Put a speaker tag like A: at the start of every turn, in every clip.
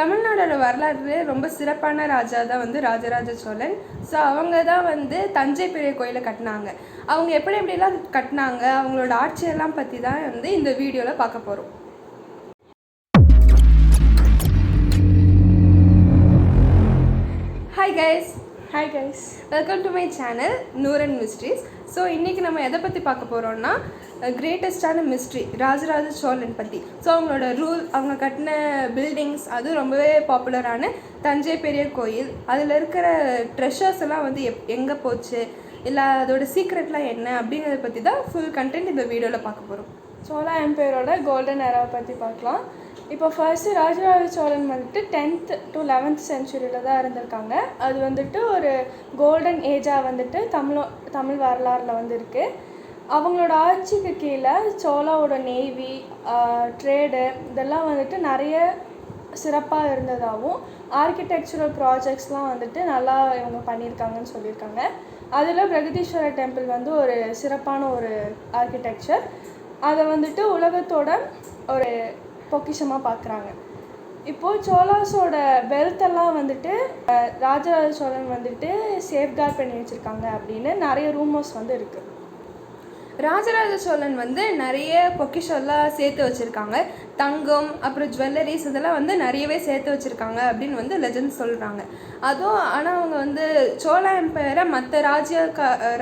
A: தமிழ்நாடோட வரலாறுலே ரொம்ப சிறப்பான ராஜா தான் வந்து ராஜராஜ சோழன். ஸோ அவங்க தான் வந்து தஞ்சை பெரிய கோயிலை கட்டினாங்க. அவங்க எப்படி எப்படிலாம் கட்டினாங்க, அவங்களோட ஆட்சியெல்லாம் பற்றி தான் வந்து இந்த வீடியோவில் பார்க்க போகிறோம். Hi guys, welcome to my channel Noor and mysteries. So இன்றைக்கி நம்ம எதை பற்றி பார்க்க போகிறோம்னா, கிரேட்டஸ்டான மிஸ்ட்ரி ராஜராஜ சோழன் பற்றி. ஸோ அவங்களோட ரூல், அவங்க கட்டின பில்டிங்ஸ், அது ரொம்பவே பாப்புலரான தஞ்சை பெரிய கோயில், அதில் இருக்கிற ட்ரெஷர்ஸ் எல்லாம் வந்து எங்கே போச்சு, இல்லை அதோட சீக்ரெட்லாம் என்ன அப்படிங்கிறத பற்றி தான் ஃபுல் கண்டென்ட் இந்த வீடியோவில் பார்க்க போகிறோம்.
B: சோழா எம்பையரோட கோல்டன் எராவை பற்றி பார்க்கலாம். இப்போ ஃபர்ஸ்ட்டு ராஜராஜ சோழன் வந்துட்டு 10th to 11th சென்ச்சுரியில் தான் இருந்திருக்காங்க. அது வந்துட்டு ஒரு கோல்டன் ஏஜாக வந்துட்டு தமிழ் வரலாறில் வந்து இருக்குது. அவங்களோட ஆட்சிக்கு கீழே சோழாவோட நேவி, ட்ரேடு இதெல்லாம் வந்துட்டு நிறைய சிறப்பாக இருந்ததாகவும், ஆர்கிடெக்சரல் ப்ராஜெக்ட்ஸ்லாம் வந்துட்டு நல்லா இவங்க பண்ணியிருக்காங்கன்னு சொல்லியிருக்காங்க. அதில் பிரகதீஸ்வரர் டெம்பிள் வந்து ஒரு சிறப்பான ஒரு ஆர்கிடெக்சர். அதை வந்துட்டு உலகத்தோட ஒரு பொக்கிஷமாக பார்க்குறாங்க. இப்போது சோழாஸோட வெல்த்தெல்லாம் வந்துட்டு ராஜராஜ சோழன் வந்துட்டு சேஃப்கார்ட் பண்ணி வச்சுருக்காங்க அப்படின்னு நிறைய ரூமர்ஸ் வந்து இருக்குது.
A: ராஜராஜ சோழன் வந்து நிறைய பொக்கிஷம்லாம் சேர்த்து வச்சுருக்காங்க. தங்கம், அப்புறம் ஜுவல்லரிஸ், இதெல்லாம் வந்து நிறையவே சேர்த்து வச்சுருக்காங்க அப்படின்னு வந்து லெஜண்ட் சொல்கிறாங்க. அதுவும் ஆனால் அவங்க வந்து சோழ எம்பையரை மற்ற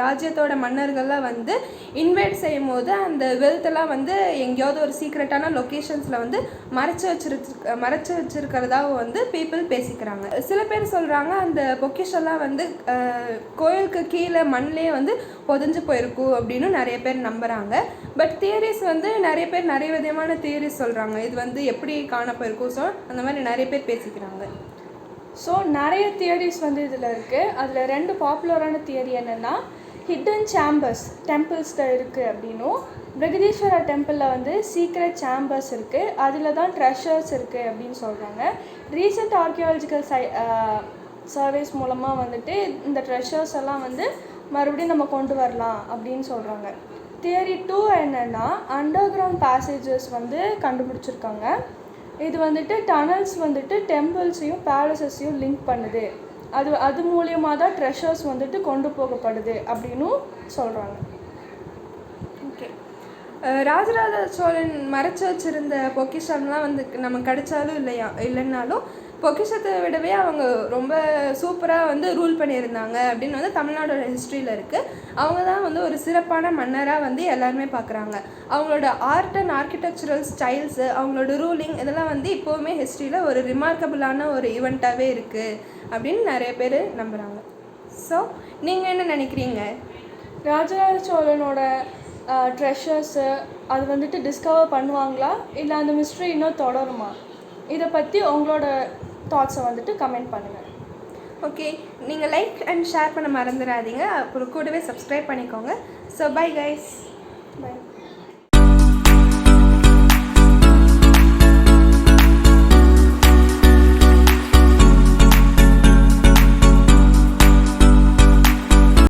A: ராஜ்யத்தோட மன்னர்கள்லாம் வந்து இன்வைட் செய்யும் போது அந்த வெல்த்தெல்லாம் வந்து எங்கேயாவது ஒரு சீக்ரெட்டான லொக்கேஷன்ஸில் வந்து மறைச்சு வச்சுருக்கிறதாவும் வந்து பீப்புள் பேசிக்கிறாங்க. சில பேர் சொல்கிறாங்க அந்த பொக்கிஷம்லாம் வந்து கோயிலுக்கு கீழே மண்ணிலே வந்து புதஞ்சு போயிருக்கும் அப்படின்னு நிறைய பேர் நம்புகிறாங்க. பட் தியரிஸ் வந்து நிறைய பேர் நிறைய விதமான தியரிஸ் சொல்கிறாங்க. இது வந்து எப்படி காணப்போயிருக்கும். ஸோ அந்த மாதிரி நிறைய பேர் பேசிக்கிறாங்க.
B: ஸோ நிறைய தியரிஸ் வந்து இதில் இருக்குது. அதில் 2 பாப்புலரான தியரி என்னென்னா, ஹிடன் சேம்பர்ஸ் டெம்பிள்ஸில் இருக்குது அப்படின்னும், பிரகதீஸ்வரர் டெம்பிளில் வந்து சீக்ரெட் சேம்பர்ஸ் இருக்குது, அதில் தான் ட்ரெஷர்ஸ் இருக்குது அப்படின்னு சொல்கிறாங்க. ரீசெண்ட் ஆர்கியாலஜிக்கல் சர்வேஸ் மூலமாக வந்துட்டு இந்த ட்ரெஷர்ஸ் எல்லாம் வந்து மறுபடியும் நம்ம கொண்டு வரலாம் அப்படின்னு சொல்கிறாங்க. தியரி 2 என்னென்னா, அண்டர் கிரவுண்ட் பேசேஜஸ் வந்து கண்டுபிடிச்சிருக்காங்க. இது வந்துட்டு டனல்ஸ் வந்துட்டு டெம்பிள்ஸையும் பேலஸஸையும் லிங்க் பண்ணுது, அது மூலியமாக தான் ட்ரெஷர்ஸ் வந்துட்டு கொண்டு போகப்படுது அப்படின்னு சொல்கிறாங்க.
A: ஓகே, ராஜராஜ சோழன் மறைச்சு வச்சுருந்த பொக்கிஷம்லாம் வந்து நம்ம கிடைச்சாலும் இல்லைன்னாலும் பொக்கிஷத்தை விடவே அவங்க ரொம்ப சூப்பராக வந்து ரூல் பண்ணியிருந்தாங்க அப்படின்னு வந்து தமிழ்நாடோட ஹிஸ்ட்ரியில் இருக்குது. அவங்க தான் வந்து ஒரு சிறப்பான மன்னராக வந்து எல்லாருமே பார்க்குறாங்க. அவங்களோட ஆர்ட் அண்ட் ஆர்கிடெக்சரல் ஸ்டைல்ஸு, அவங்களோட ரூலிங், இதெல்லாம் வந்து இப்போவுமே ஹிஸ்ட்ரியில் ஒரு ரிமார்க்கபிளான ஒரு ஈவெண்ட்டாகவே இருக்குது அப்படின்னு நிறைய பேர் நம்புகிறாங்க. ஸோ நீங்கள் என்ன நினைக்கிறீங்க?
B: ராஜராஜ சோழனோட ட்ரெஷர்ஸு அது வந்துட்டு டிஸ்கவர் பண்ணுவாங்களா, இல்லை அந்த மிஸ்ட்ரி இன்னும் தொடருமா? இதை பற்றி உங்களோட தாட்ஸை வந்துட்டு கமெண்ட் பண்ணுங்கள்.
A: ஓகே, நீங்கள் லைக் அண்ட் ஷேர் பண்ண மறந்துடாதீங்க. அப்புறம் கூடவே சப்ஸ்கிரைப் பண்ணிக்கோங்க. So bye guys.